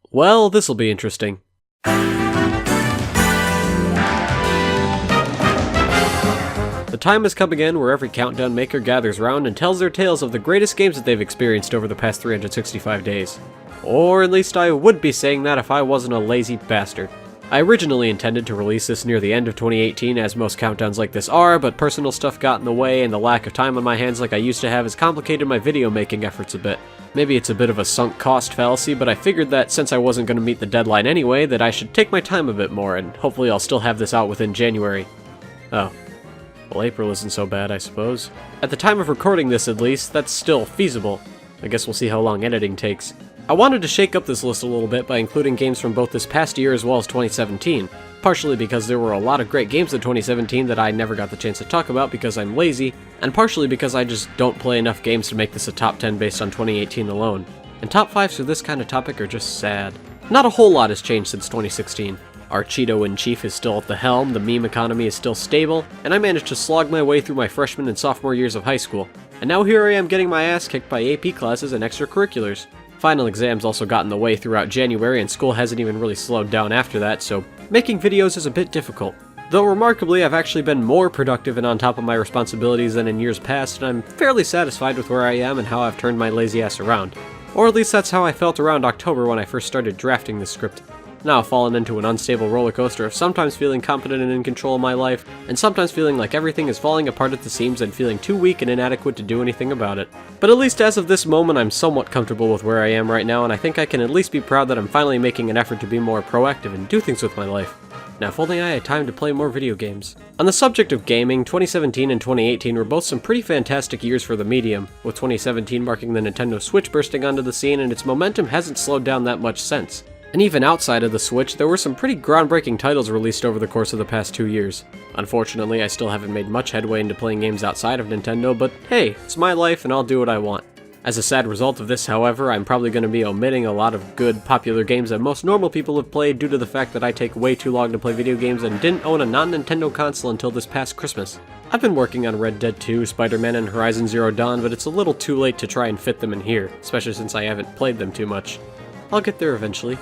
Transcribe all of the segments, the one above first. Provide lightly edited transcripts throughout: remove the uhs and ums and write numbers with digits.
Well, this'll be interesting. The time has come again where every countdown maker gathers round and tells their tales of the greatest games that they've experienced over the past 365 days. Or at least I would be saying that if I wasn't a lazy bastard. I originally intended to release this near the end of 2018, as most countdowns like this are, but personal stuff got in the way, and the lack of time on my hands like I used to have has complicated my video making efforts a bit. Maybe it's a bit of a sunk cost fallacy, but I figured that since I wasn't going to meet the deadline anyway, that I should take my time a bit more, and hopefully I'll still have this out within January. Oh. Well, April isn't so bad, I suppose. At the time of recording this, at least, that's still feasible. I guess we'll see how long editing takes. I wanted to shake up this list a little bit by including games from both this past year as well as 2017, partially because there were a lot of great games in 2017 that I never got the chance to talk about because I'm lazy, and partially because I just don't play enough games to make this a top 10 based on 2018 alone. And top 5s for this kind of topic are just sad. Not a whole lot has changed since 2016. Our Cheeto-in-Chief is still at the helm, the meme economy is still stable, and I managed to slog my way through my freshman and sophomore years of high school. And now here I am getting my ass kicked by AP classes and extracurriculars. Final exams also got in the way throughout January, and school hasn't even really slowed down after that, so making videos is a bit difficult. Though remarkably, I've actually been more productive and on top of my responsibilities than in years past, and I'm fairly satisfied with where I am and how I've turned my lazy ass around. Or at least that's how I felt around October when I first started drafting this script. Now I've fallen into an unstable roller coaster of sometimes feeling competent and in control of my life, and sometimes feeling like everything is falling apart at the seams and feeling too weak and inadequate to do anything about it. But at least as of this moment, I'm somewhat comfortable with where I am right now, and I think I can at least be proud that I'm finally making an effort to be more proactive and do things with my life. Now if only I had time to play more video games. On the subject of gaming, 2017 and 2018 were both some pretty fantastic years for the medium, with 2017 marking the Nintendo Switch bursting onto the scene, and its momentum hasn't slowed down that much since. And even outside of the Switch, there were some pretty groundbreaking titles released over the course of the past 2 years. Unfortunately, I still haven't made much headway into playing games outside of Nintendo, but hey, it's my life and I'll do what I want. As a sad result of this, however, I'm probably going to be omitting a lot of good, popular games that most normal people have played due to the fact that I take way too long to play video games and didn't own a non-Nintendo console until this past Christmas. I've been working on Red Dead 2, Spider-Man, and Horizon Zero Dawn, but it's a little too late to try and fit them in here, especially since I haven't played them too much. I'll get there eventually.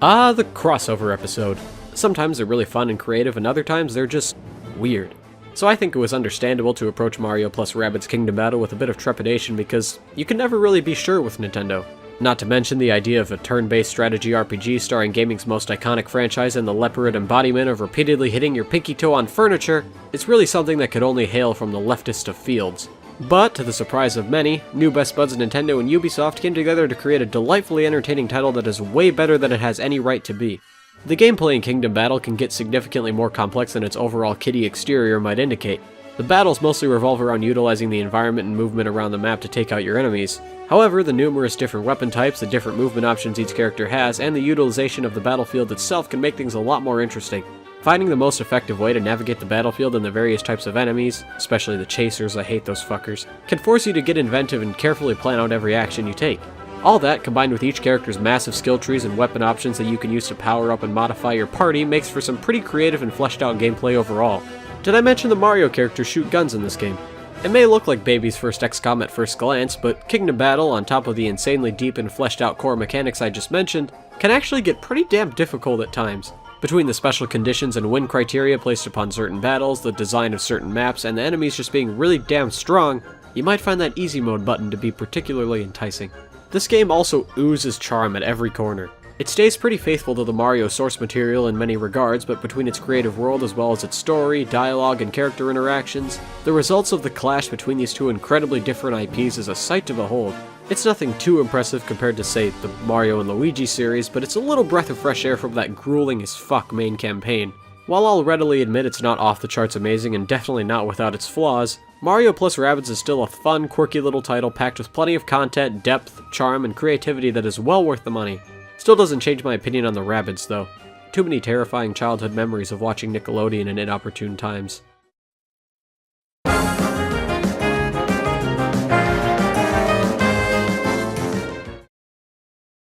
Ah, the crossover episode. Sometimes they're really fun and creative, and other times they're just weird. So I think it was understandable to approach Mario plus Rabbids Kingdom Battle with a bit of trepidation because you can never really be sure with Nintendo. Not to mention the idea of a turn-based strategy RPG starring gaming's most iconic franchise and the leopard embodiment of repeatedly hitting your pinky toe on furniture is really something that could only hail from the leftist of fields. But, to the surprise of many, new best buds Nintendo and Ubisoft came together to create a delightfully entertaining title that is way better than it has any right to be. The gameplay in Kingdom Battle can get significantly more complex than its overall kiddie exterior might indicate. The battles mostly revolve around utilizing the environment and movement around the map to take out your enemies. However, the numerous different weapon types, the different movement options each character has, and the utilization of the battlefield itself can make things a lot more interesting. Finding the most effective way to navigate the battlefield and the various types of enemies, especially the chasers, I hate those fuckers, can force you to get inventive and carefully plan out every action you take. All that, combined with each character's massive skill trees and weapon options that you can use to power up and modify your party, makes for some pretty creative and fleshed out gameplay overall. Did I mention the Mario characters shoot guns in this game? It may look like baby's first XCOM at first glance, but Kingdom Battle, on top of the insanely deep and fleshed out core mechanics I just mentioned, can actually get pretty damn difficult at times. Between the special conditions and win criteria placed upon certain battles, the design of certain maps, and the enemies just being really damn strong, you might find that easy mode button to be particularly enticing. This game also oozes charm at every corner. It stays pretty faithful to the Mario source material in many regards, but between its creative world as well as its story, dialogue, and character interactions, the results of the clash between these two incredibly different IPs is a sight to behold. It's nothing too impressive compared to, say, the Mario and Luigi series, but it's a little breath of fresh air from that grueling as fuck main campaign. While I'll readily admit it's not off the charts amazing and definitely not without its flaws, Mario plus Rabbids is still a fun, quirky little title packed with plenty of content, depth, charm, and creativity that is well worth the money. Still doesn't change my opinion on the Rabbids, though. Too many terrifying childhood memories of watching Nickelodeon in inopportune times.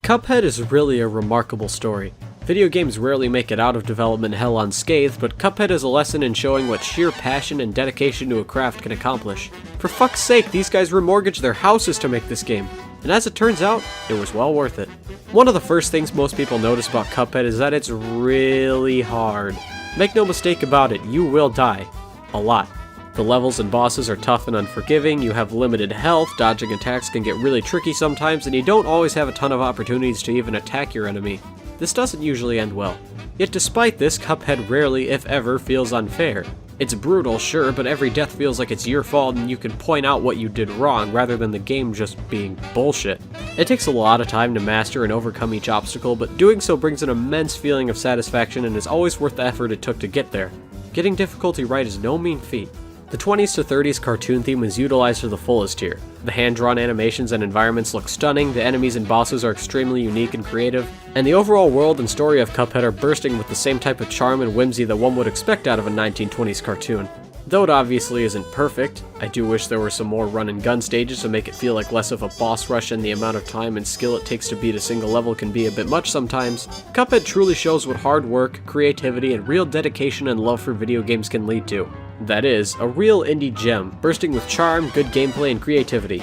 Cuphead is really a remarkable story. Video games rarely make it out of development hell unscathed, but Cuphead is a lesson in showing what sheer passion and dedication to a craft can accomplish. For fuck's sake, these guys remortgaged their houses to make this game, and as it turns out, it was well worth it. One of the first things most people notice about Cuphead is that it's really hard. Make no mistake about it, you will die. A lot. The levels and bosses are tough and unforgiving, you have limited health, dodging attacks can get really tricky sometimes, and you don't always have a ton of opportunities to even attack your enemy. This doesn't usually end well. Yet despite this, Cuphead rarely, if ever, feels unfair. It's brutal, sure, but every death feels like it's your fault and you can point out what you did wrong rather than the game just being bullshit. It takes a lot of time to master and overcome each obstacle, but doing so brings an immense feeling of satisfaction and is always worth the effort it took to get there. Getting difficulty right is no mean feat. The 20s to 30s cartoon theme was utilized to the fullest here. The hand-drawn animations and environments look stunning, the enemies and bosses are extremely unique and creative, and the overall world and story of Cuphead are bursting with the same type of charm and whimsy that one would expect out of a 1920s cartoon. Though it obviously isn't perfect, I do wish there were some more run-and-gun stages to make it feel like less of a boss rush, and the amount of time and skill it takes to beat a single level can be a bit much sometimes. Cuphead truly shows what hard work, creativity, and real dedication and love for video games can lead to. That is, a real indie gem, bursting with charm, good gameplay, and creativity.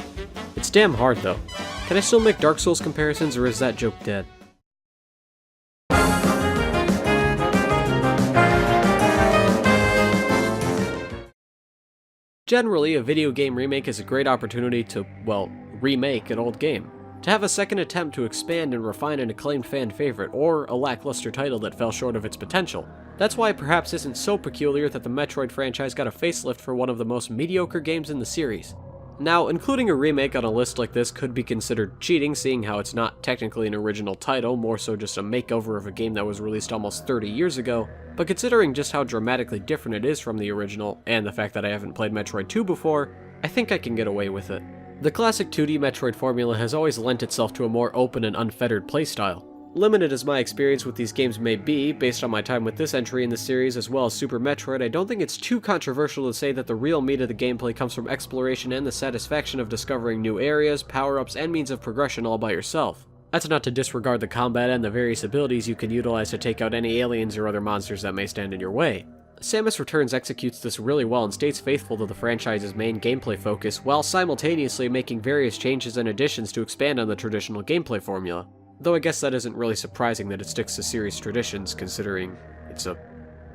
It's damn hard though. Can I still make Dark Souls comparisons, or is that joke dead? Generally, a video game remake is a great opportunity to, well, remake an old game. To have a second attempt to expand and refine an acclaimed fan favorite, or a lackluster title that fell short of its potential. That's why it perhaps isn't so peculiar that the Metroid franchise got a facelift for one of the most mediocre games in the series. Now, including a remake on a list like this could be considered cheating, seeing how it's not technically an original title, more so just a makeover of a game that was released almost 30 years ago, but considering just how dramatically different it is from the original, and the fact that I haven't played Metroid 2 before, I think I can get away with it. The classic 2D Metroid formula has always lent itself to a more open and unfettered playstyle. Limited as my experience with these games may be, based on my time with this entry in the series as well as Super Metroid, I don't think it's too controversial to say that the real meat of the gameplay comes from exploration and the satisfaction of discovering new areas, power-ups, and means of progression all by yourself. That's not to disregard the combat and the various abilities you can utilize to take out any aliens or other monsters that may stand in your way. Samus Returns executes this really well and stays faithful to the franchise's main gameplay focus, while simultaneously making various changes and additions to expand on the traditional gameplay formula. Though I guess that isn't really surprising that it sticks to series traditions, considering it's a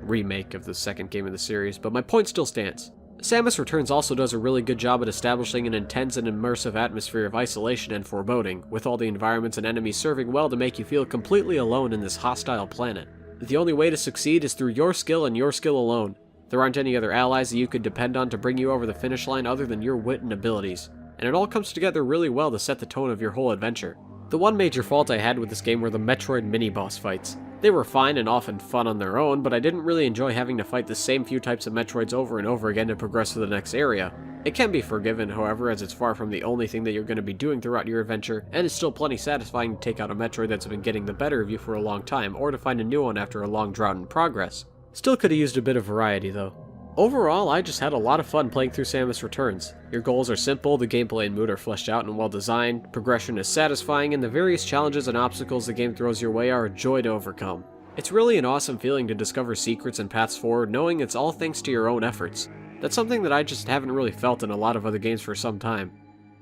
remake of the second game of the series, but my point still stands. Samus Returns also does a really good job at establishing an intense and immersive atmosphere of isolation and foreboding, with all the environments and enemies serving well to make you feel completely alone in this hostile planet. The only way to succeed is through your skill and your skill alone. There aren't any other allies that you could depend on to bring you over the finish line other than your wit and abilities, and it all comes together really well to set the tone of your whole adventure. The one major fault I had with this game were the Metroid mini-boss fights. They were fine and often fun on their own, but I didn't really enjoy having to fight the same few types of Metroids over and over again to progress to the next area. It can be forgiven, however, as it's far from the only thing that you're going to be doing throughout your adventure, and it's still plenty satisfying to take out a Metroid that's been getting the better of you for a long time, or to find a new one after a long drought in progress. Still could have used a bit of variety though. Overall, I just had a lot of fun playing through Samus Returns. Your goals are simple, the gameplay and mood are fleshed out and well designed, progression is satisfying, and the various challenges and obstacles the game throws your way are a joy to overcome. It's really an awesome feeling to discover secrets and paths forward, knowing it's all thanks to your own efforts. That's something that I just haven't really felt in a lot of other games for some time.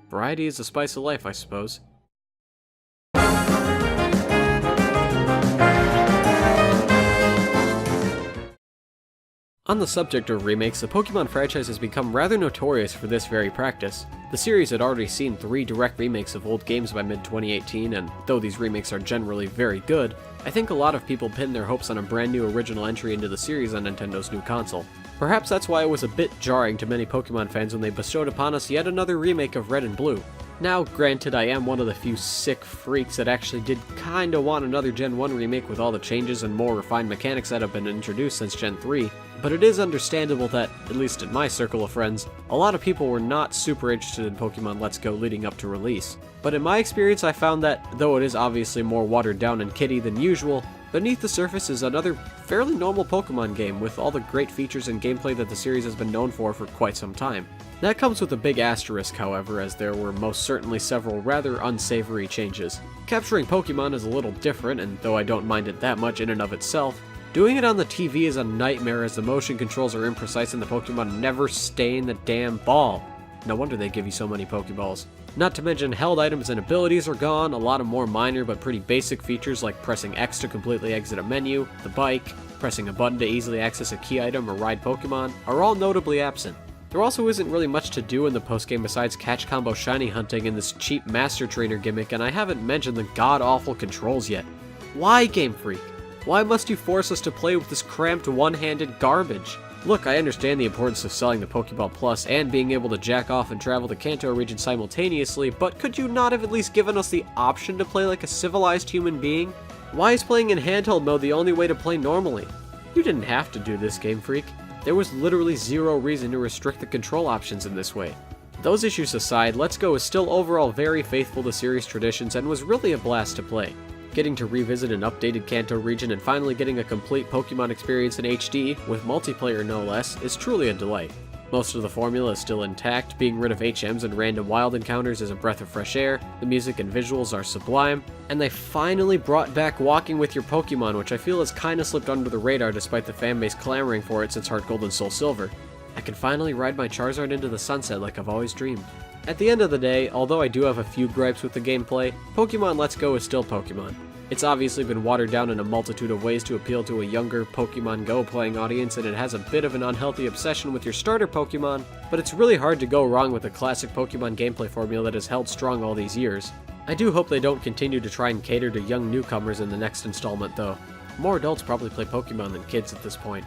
Variety is the spice of life, I suppose. On the subject of remakes, the Pokemon franchise has become rather notorious for this very practice. The series had already seen 3 direct remakes of old games by mid-2018, and though these remakes are generally very good, I think a lot of people pin their hopes on a brand new original entry into the series on Nintendo's new console. Perhaps that's why it was a bit jarring to many Pokemon fans when they bestowed upon us yet another remake of Red and Blue. Now, granted, I am one of the few sick freaks that actually did kinda want another Gen 1 remake with all the changes and more refined mechanics that have been introduced since Gen 3, but it is understandable that, at least in my circle of friends, a lot of people were not super interested in Pokemon Let's Go leading up to release. But in my experience, I found that, though it is obviously more watered down and kiddie than usual, beneath the surface is another fairly normal Pokemon game with all the great features and gameplay that the series has been known for quite some time. That comes with a big asterisk, however, as there were most certainly several rather unsavory changes. Capturing Pokemon is a little different, and though I don't mind it that much in and of itself, doing it on the TV is a nightmare as the motion controls are imprecise and the Pokemon never stay in the damn ball. No wonder they give you so many Pokeballs. Not to mention held items and abilities are gone, a lot of more minor but pretty basic features like pressing X to completely exit a menu, the bike, pressing a button to easily access a key item or ride Pokemon, are all notably absent. There also isn't really much to do in the postgame besides catch combo shiny hunting and this cheap Master Trainer gimmick, and I haven't mentioned the god-awful controls yet. Why, Game Freak? Why must you force us to play with this cramped one-handed garbage? Look, I understand the importance of selling the Pokeball Plus and being able to jack off and travel the Kanto region simultaneously, but could you not have at least given us the option to play like a civilized human being? Why is playing in handheld mode the only way to play normally? You didn't have to do this, Game Freak. There was literally zero reason to restrict the control options in this way. Those issues aside, Let's Go is still overall very faithful to series traditions and was really a blast to play. Getting to revisit an updated Kanto region and finally getting a complete Pokemon experience in HD, with multiplayer no less, is truly a delight. Most of the formula is still intact, being rid of HMs and random wild encounters is a breath of fresh air, the music and visuals are sublime, and they finally brought back walking with your Pokemon, which I feel has kinda slipped under the radar despite the fanbase clamoring for it since Heart Gold and Soul Silver. I can finally ride my Charizard into the sunset like I've always dreamed. At the end of the day, although I do have a few gripes with the gameplay, Pokemon Let's Go is still Pokemon. It's obviously been watered down in a multitude of ways to appeal to a younger Pokemon Go playing audience, and it has a bit of an unhealthy obsession with your starter Pokemon, but it's really hard to go wrong with a classic Pokemon gameplay formula that has held strong all these years. I do hope they don't continue to try and cater to young newcomers in the next installment though. More adults probably play Pokemon than kids at this point.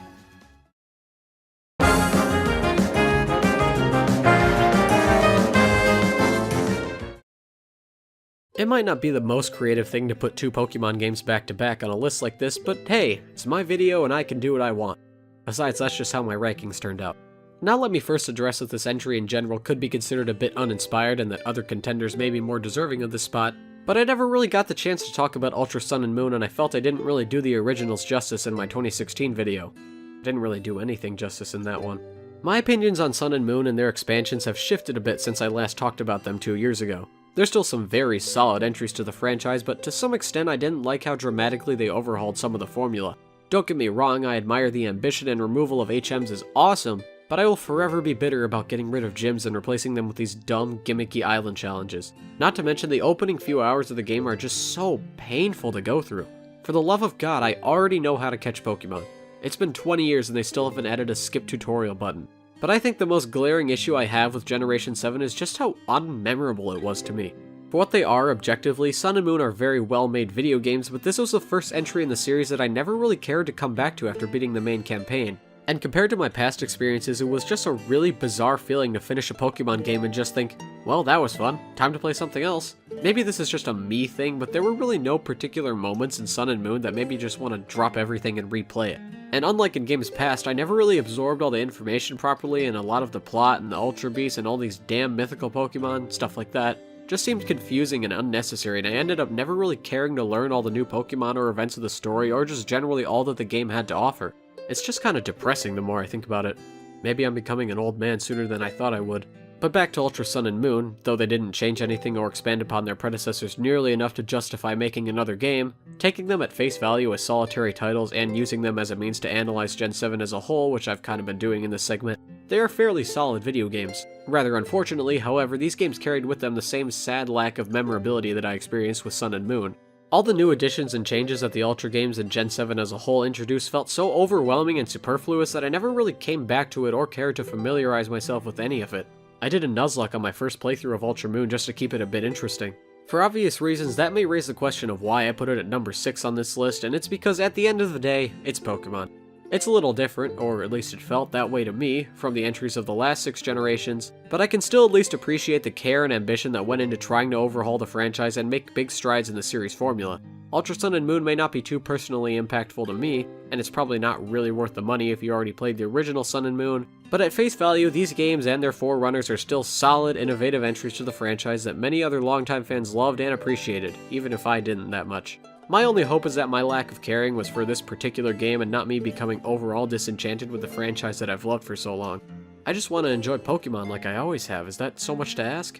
It might not be the most creative thing to put two Pokemon games back to back on a list like this, but hey, it's my video and I can do what I want. Besides, that's just how my rankings turned out. Now let me first address that this entry in general could be considered a bit uninspired and that other contenders may be more deserving of this spot, but I never really got the chance to talk about Ultra Sun and Moon and I felt I didn't really do the originals justice in my 2016 video. I didn't really do anything justice in that one. My opinions on Sun and Moon and their expansions have shifted a bit since I last talked about them 2 years ago. There's still some very solid entries to the franchise, but to some extent I didn't like how dramatically they overhauled some of the formula. Don't get me wrong, I admire the ambition and removal of HMs is awesome, but I will forever be bitter about getting rid of gyms and replacing them with these dumb, gimmicky island challenges. Not to mention the opening few hours of the game are just so painful to go through. For the love of God, I already know how to catch Pokemon. It's been 20 years and they still haven't added a skip tutorial button. But I think the most glaring issue I have with Generation 7 is just how unmemorable it was to me. For what they are, objectively, Sun and Moon are very well-made video games, but this was the first entry in the series that I never really cared to come back to after beating the main campaign. And compared to my past experiences, it was just a really bizarre feeling to finish a Pokemon game and just think, well, that was fun, time to play something else. Maybe this is just a me thing, but there were really no particular moments in Sun and Moon that made me just want to drop everything and replay it. And unlike in games past, I never really absorbed all the information properly, and a lot of the plot and the Ultra Beasts and all these damn mythical Pokemon, stuff like that, just seemed confusing and unnecessary, and I ended up never really caring to learn all the new Pokemon or events of the story, or just generally all that the game had to offer. It's just kinda depressing the more I think about it. Maybe I'm becoming an old man sooner than I thought I would. But back to Ultra Sun and Moon, though they didn't change anything or expand upon their predecessors nearly enough to justify making another game, taking them at face value as solitary titles and using them as a means to analyze Gen 7 as a whole, which I've kind of been doing in this segment, they are fairly solid video games. Rather unfortunately, however, these games carried with them the same sad lack of memorability that I experienced with Sun and Moon. All the new additions and changes that the Ultra games and Gen 7 as a whole introduced felt so overwhelming and superfluous that I never really came back to it or cared to familiarize myself with any of it. I did a Nuzlocke on my first playthrough of Ultra Moon just to keep it a bit interesting. For obvious reasons, that may raise the question of why I put it at number 6 on this list, and it's because at the end of the day, it's Pokemon. It's a little different, or at least it felt that way to me, from the entries of the last 6 generations, but I can still at least appreciate the care and ambition that went into trying to overhaul the franchise and make big strides in the series formula. Ultra Sun and Moon may not be too personally impactful to me, and it's probably not really worth the money if you already played the original Sun and Moon, but at face value, these games and their forerunners are still solid, innovative entries to the franchise that many other longtime fans loved and appreciated, even if I didn't that much. My only hope is that my lack of caring was for this particular game and not me becoming overall disenchanted with the franchise that I've loved for so long. I just want to enjoy Pokemon like I always have. Is that so much to ask?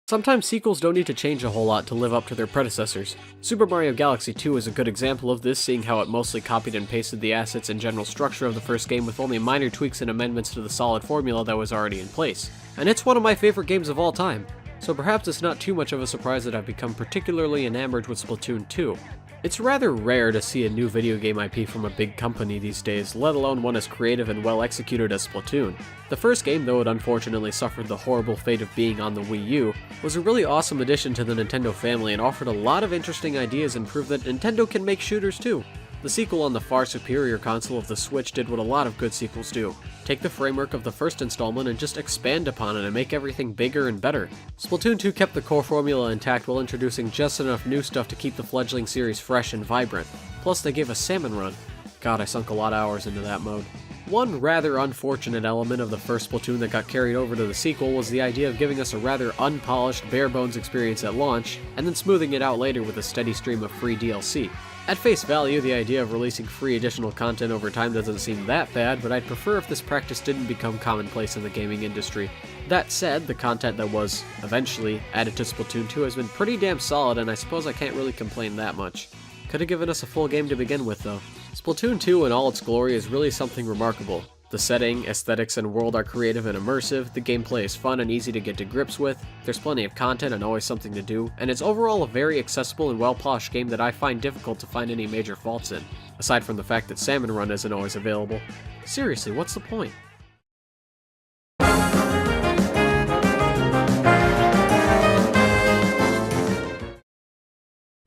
Sometimes sequels don't need to change a whole lot to live up to their predecessors. Super Mario Galaxy 2 is a good example of this, seeing how it mostly copied and pasted the assets and general structure of the first game with only minor tweaks and amendments to the solid formula that was already in place. And it's one of my favorite games of all time, so perhaps it's not too much of a surprise that I've become particularly enamored with Splatoon 2. It's rather rare to see a new video game IP from a big company these days, let alone one as creative and well executed as Splatoon. The first game, though it unfortunately suffered the horrible fate of being on the Wii U, was a really awesome addition to the Nintendo family and offered a lot of interesting ideas and proved that Nintendo can make shooters too. The sequel on the far superior console of the Switch did what a lot of good sequels do. Take the framework of the first installment and just expand upon it and make everything bigger and better. Splatoon 2 kept the core formula intact while introducing just enough new stuff to keep the fledgling series fresh and vibrant. Plus they gave a salmon run. God, I sunk a lot of hours into that mode. One rather unfortunate element of the first Splatoon that got carried over to the sequel was the idea of giving us a rather unpolished, bare-bones experience at launch, and then smoothing it out later with a steady stream of free DLC. At face value, the idea of releasing free additional content over time doesn't seem that bad, but I'd prefer if this practice didn't become commonplace in the gaming industry. That said, the content that was, eventually, added to Splatoon 2 has been pretty damn solid, and I suppose I can't really complain that much. Could've given us a full game to begin with, though. Splatoon 2 in all its glory is really something remarkable. The setting, aesthetics, and world are creative and immersive, the gameplay is fun and easy to get to grips with, there's plenty of content and always something to do, and it's overall a very accessible and well-polished game that I find difficult to find any major faults in, aside from the fact that Salmon Run isn't always available. Seriously, what's the point?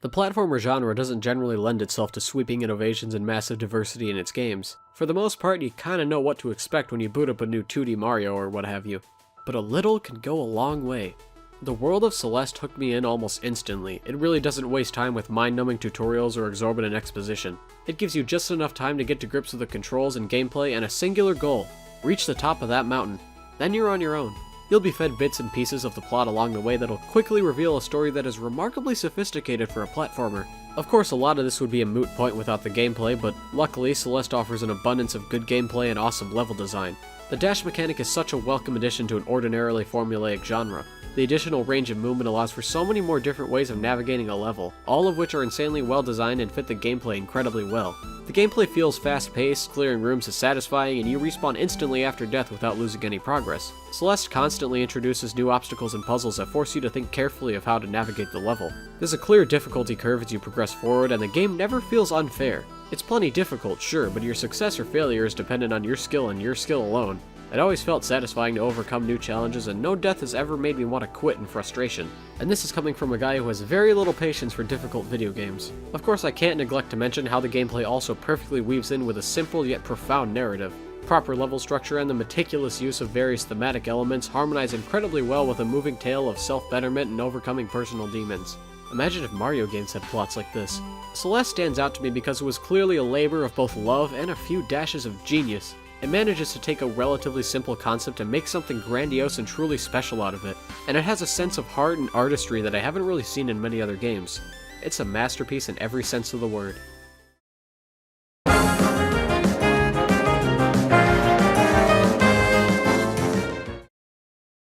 The platformer genre doesn't generally lend itself to sweeping innovations and massive diversity in its games. For the most part, you kinda know what to expect when you boot up a new 2D Mario or what have you. But a little can go a long way. The world of Celeste hooked me in almost instantly. It really doesn't waste time with mind-numbing tutorials or exorbitant exposition. It gives you just enough time to get to grips with the controls and gameplay and a singular goal: reach the top of that mountain. Then you're on your own. You'll be fed bits and pieces of the plot along the way that'll quickly reveal a story that is remarkably sophisticated for a platformer. Of course, a lot of this would be a moot point without the gameplay, but luckily Celeste offers an abundance of good gameplay and awesome level design. The dash mechanic is such a welcome addition to an ordinarily formulaic genre. The additional range of movement allows for so many more different ways of navigating a level, all of which are insanely well designed and fit the gameplay incredibly well. The gameplay feels fast-paced, clearing rooms is satisfying, and you respawn instantly after death without losing any progress. Celeste constantly introduces new obstacles and puzzles that force you to think carefully of how to navigate the level. There's a clear difficulty curve as you progress forward, and the game never feels unfair. It's plenty difficult, sure, but your success or failure is dependent on your skill and your skill alone. It always felt satisfying to overcome new challenges, and no death has ever made me want to quit in frustration. And this is coming from a guy who has very little patience for difficult video games. Of course, I can't neglect to mention how the gameplay also perfectly weaves in with a simple yet profound narrative. Proper level structure and the meticulous use of various thematic elements harmonize incredibly well with a moving tale of self-betterment and overcoming personal demons. Imagine if Mario games had plots like this. Celeste stands out to me because it was clearly a labor of both love and a few dashes of genius. It manages to take a relatively simple concept and make something grandiose and truly special out of it, and it has a sense of heart and artistry that I haven't really seen in many other games. It's a masterpiece in every sense of the word.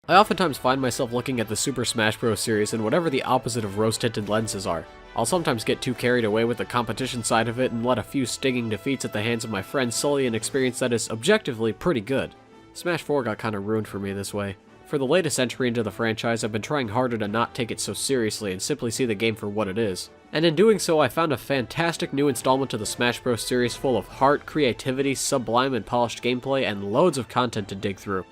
I oftentimes find myself looking at the Super Smash Bros. Series in whatever the opposite of rose-tinted lenses are. I'll sometimes get too carried away with the competition side of it and let a few stinging defeats at the hands of my friends sully an experience that is objectively pretty good. Smash 4 got kinda ruined for me this way. For the latest entry into the franchise, I've been trying harder to not take it so seriously and simply see the game for what it is. And in doing so, I found a fantastic new installment to the Smash Bros. Series full of heart, creativity, sublime and polished gameplay, and loads of content to dig through.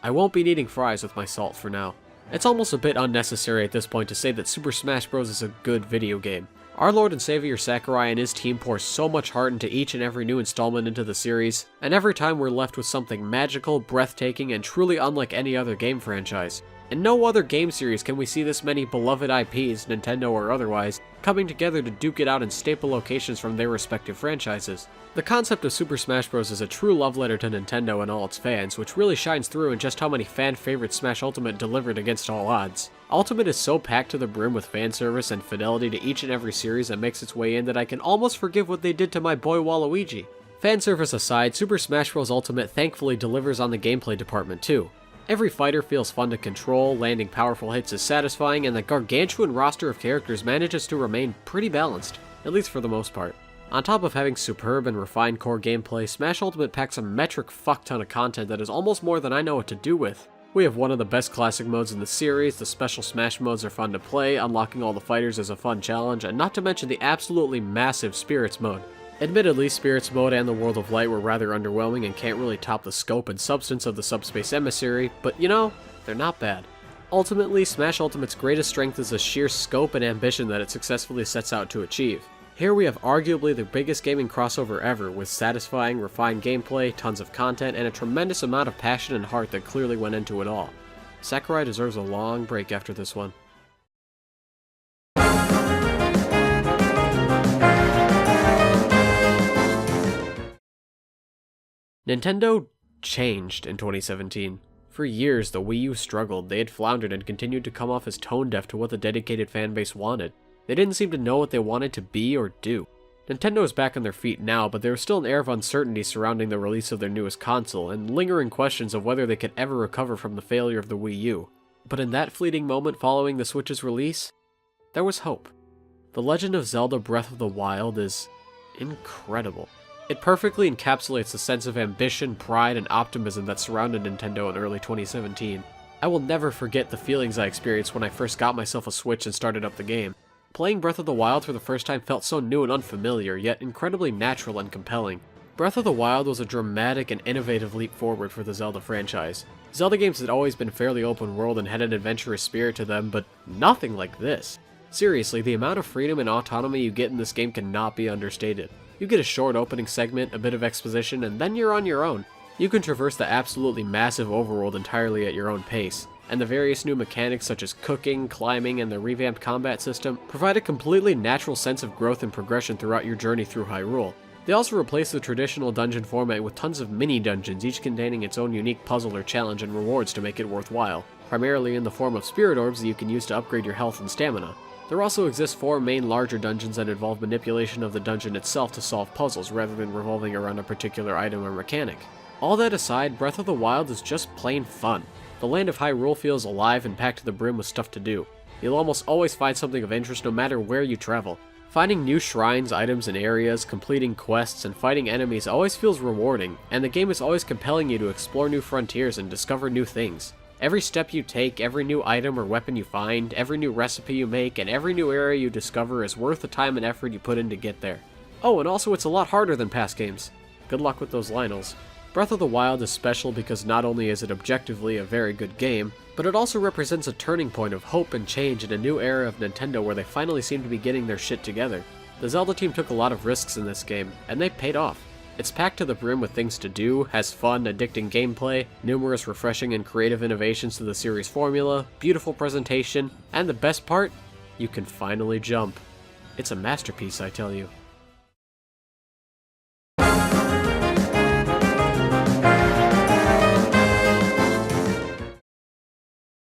I won't be needing fries with my salt for now. It's almost a bit unnecessary at this point to say that Super Smash Bros. Is a good video game. Our Lord and Savior Sakurai and his team pour so much heart into each and every new installment into the series, and every time we're left with something magical, breathtaking, and truly unlike any other game franchise. In no other game series can we see this many beloved IPs, Nintendo or otherwise, coming together to duke it out in staple locations from their respective franchises. The concept of Super Smash Bros. Is a true love letter to Nintendo and all its fans, which really shines through in just how many fan-favorite Smash Ultimate delivered against all odds. Ultimate is so packed to the brim with fan service and fidelity to each and every series that makes its way in that I can almost forgive what they did to my boy Waluigi. Fan service aside, Super Smash Bros. Ultimate thankfully delivers on the gameplay department too. Every fighter feels fun to control, landing powerful hits is satisfying, and the gargantuan roster of characters manages to remain pretty balanced, at least for the most part. On top of having superb and refined core gameplay, Smash Ultimate packs a metric fuck-ton of content that is almost more than I know what to do with. We have one of the best classic modes in the series, the special Smash modes are fun to play, unlocking all the fighters is a fun challenge, and not to mention the absolutely massive Spirits mode. Admittedly, Spirits mode and the World of Light were rather underwhelming and can't really top the scope and substance of the Subspace Emissary, but you know, they're not bad. Ultimately, Smash Ultimate's greatest strength is the sheer scope and ambition that it successfully sets out to achieve. Here we have arguably the biggest gaming crossover ever, with satisfying, refined gameplay, tons of content, and a tremendous amount of passion and heart that clearly went into it all. Sakurai deserves a long break after this one. Nintendo changed in 2017. For years, the Wii U struggled, they had floundered and continued to come off as tone-deaf to what the dedicated fanbase wanted. They didn't seem to know what they wanted to be or do. Nintendo is back on their feet now, but there was still an air of uncertainty surrounding the release of their newest console, and lingering questions of whether they could ever recover from the failure of the Wii U. But in that fleeting moment following the Switch's release, there was hope. The Legend of Zelda Breath of the Wild is incredible. It perfectly encapsulates the sense of ambition, pride, and optimism that surrounded Nintendo in early 2017. I will never forget the feelings I experienced when I first got myself a Switch and started up the game. Playing Breath of the Wild for the first time felt so new and unfamiliar, yet incredibly natural and compelling. Breath of the Wild was a dramatic and innovative leap forward for the Zelda franchise. Zelda games had always been fairly open world and had an adventurous spirit to them, but nothing like this. Seriously, the amount of freedom and autonomy you get in this game cannot be understated. You get a short opening segment, a bit of exposition, and then you're on your own. You can traverse the absolutely massive overworld entirely at your own pace, and the various new mechanics such as cooking, climbing, and the revamped combat system provide a completely natural sense of growth and progression throughout your journey through Hyrule. They also replace the traditional dungeon format with tons of mini-dungeons, each containing its own unique puzzle or challenge and rewards to make it worthwhile, primarily in the form of spirit orbs that you can use to upgrade your health and stamina. There also exist 4 main larger dungeons that involve manipulation of the dungeon itself to solve puzzles rather than revolving around a particular item or mechanic. All that aside, Breath of the Wild is just plain fun. The land of Hyrule feels alive and packed to the brim with stuff to do. You'll almost always find something of interest no matter where you travel. Finding new shrines, items, and areas, completing quests, and fighting enemies always feels rewarding, and the game is always compelling you to explore new frontiers and discover new things. Every step you take, every new item or weapon you find, every new recipe you make, and every new area you discover is worth the time and effort you put in to get there. Oh, and also it's a lot harder than past games. Good luck with those Lionels. Breath of the Wild is special because not only is it objectively a very good game, but it also represents a turning point of hope and change in a new era of Nintendo where they finally seem to be getting their shit together. The Zelda team took a lot of risks in this game, and they paid off. It's packed to the brim with things to do, has fun, addicting gameplay, numerous refreshing and creative innovations to the series formula, beautiful presentation, and the best part? You can finally jump. It's a masterpiece, I tell you.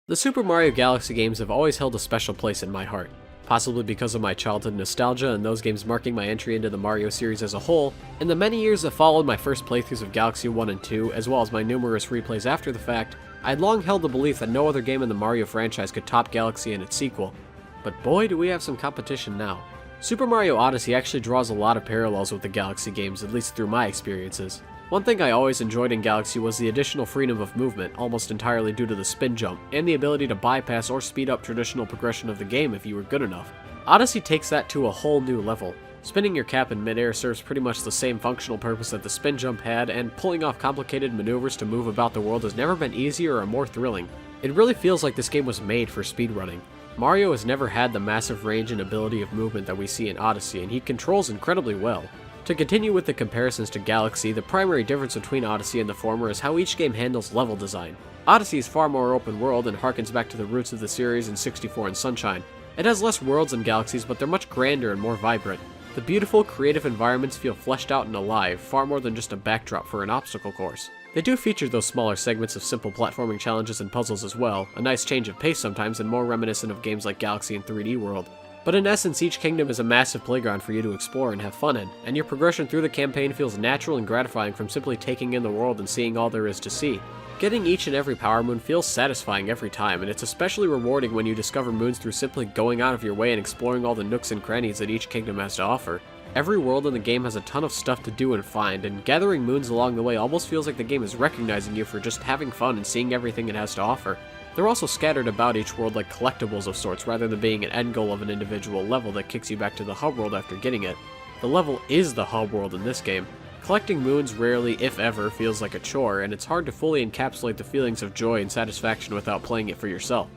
The Super Mario Galaxy games have always held a special place in my heart, possibly because of my childhood nostalgia and those games marking my entry into the Mario series as a whole. In the many years that followed my first playthroughs of Galaxy 1 and 2, as well as my numerous replays after the fact, I'd long held the belief that no other game in the Mario franchise could top Galaxy and its sequel. But boy, do we have some competition now. Super Mario Odyssey actually draws a lot of parallels with the Galaxy games, at least through my experiences. One thing I always enjoyed in Galaxy was the additional freedom of movement, almost entirely due to the spin jump, and the ability to bypass or speed up traditional progression of the game if you were good enough. Odyssey takes that to a whole new level. Spinning your cap in midair serves pretty much the same functional purpose that the spin jump had, and pulling off complicated maneuvers to move about the world has never been easier or more thrilling. It really feels like this game was made for speedrunning. Mario has never had the massive range and ability of movement that we see in Odyssey, and he controls incredibly well. To continue with the comparisons to Galaxy, the primary difference between Odyssey and the former is how each game handles level design. Odyssey is far more open world and harkens back to the roots of the series in 64 and Sunshine. It has less worlds than Galaxy's, but they're much grander and more vibrant. The beautiful, creative environments feel fleshed out and alive, far more than just a backdrop for an obstacle course. They do feature those smaller segments of simple platforming challenges and puzzles as well, a nice change of pace sometimes and more reminiscent of games like Galaxy and 3D World. But in essence, each kingdom is a massive playground for you to explore and have fun in, and your progression through the campaign feels natural and gratifying from simply taking in the world and seeing all there is to see. Getting each and every power moon feels satisfying every time, and it's especially rewarding when you discover moons through simply going out of your way and exploring all the nooks and crannies that each kingdom has to offer. Every world in the game has a ton of stuff to do and find, and gathering moons along the way almost feels like the game is recognizing you for just having fun and seeing everything it has to offer. They're also scattered about each world like collectibles of sorts rather than being an end goal of an individual level that kicks you back to the hub world after getting it. The level is the hub world in this game. Collecting moons rarely, if ever, feels like a chore, and it's hard to fully encapsulate the feelings of joy and satisfaction without playing it for yourself.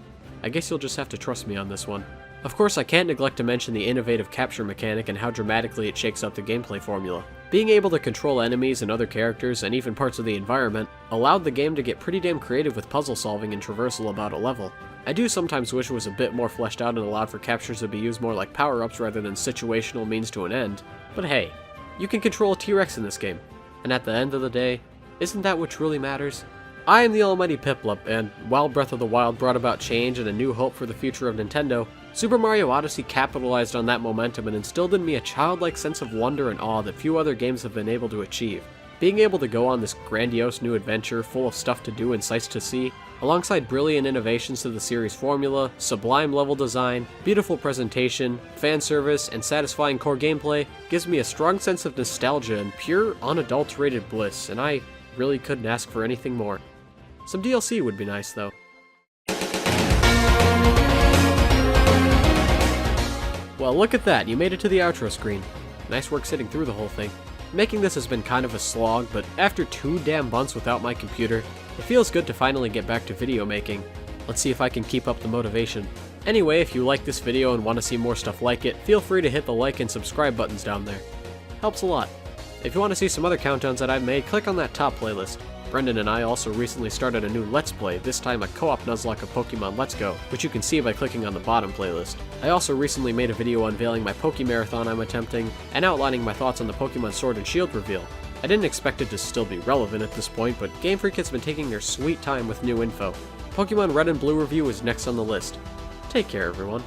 I guess you'll just have to trust me on this one. Of course, I can't neglect to mention the innovative capture mechanic and how dramatically it shakes up the gameplay formula. Being able to control enemies and other characters, and even parts of the environment, allowed the game to get pretty damn creative with puzzle solving and traversal about a level. I do sometimes wish it was a bit more fleshed out and allowed for captures to be used more like power-ups rather than situational means to an end, but hey, you can control a T-Rex in this game, and at the end of the day, isn't that what truly matters? I am the almighty Piplup, and while Breath of the Wild brought about change and a new hope for the future of Nintendo, Super Mario Odyssey capitalized on that momentum and instilled in me a childlike sense of wonder and awe that few other games have been able to achieve. Being able to go on this grandiose new adventure full of stuff to do and sights to see, alongside brilliant innovations to the series formula, sublime level design, beautiful presentation, fan service, and satisfying core gameplay, gives me a strong sense of nostalgia and pure, unadulterated bliss, and I really couldn't ask for anything more. Some DLC would be nice, though. Well, look at that, you made it to the outro screen. Nice work sitting through the whole thing. Making this has been kind of a slog, but after 2 damn months without my computer, it feels good to finally get back to video making. Let's see if I can keep up the motivation. Anyway, if you like this video and want to see more stuff like it, feel free to hit the like and subscribe buttons down there. Helps a lot. If you want to see some other countdowns that I've made, click on that top playlist. Brendan and I also recently started a new Let's Play, this time a co-op Nuzlocke of Pokemon Let's Go, which you can see by clicking on the bottom playlist. I also recently made a video unveiling my Pokemarathon I'm attempting, and outlining my thoughts on the Pokemon Sword and Shield reveal. I didn't expect it to still be relevant at this point, but Game Freak has been taking their sweet time with new info. Pokemon Red and Blue review is next on the list. Take care, everyone.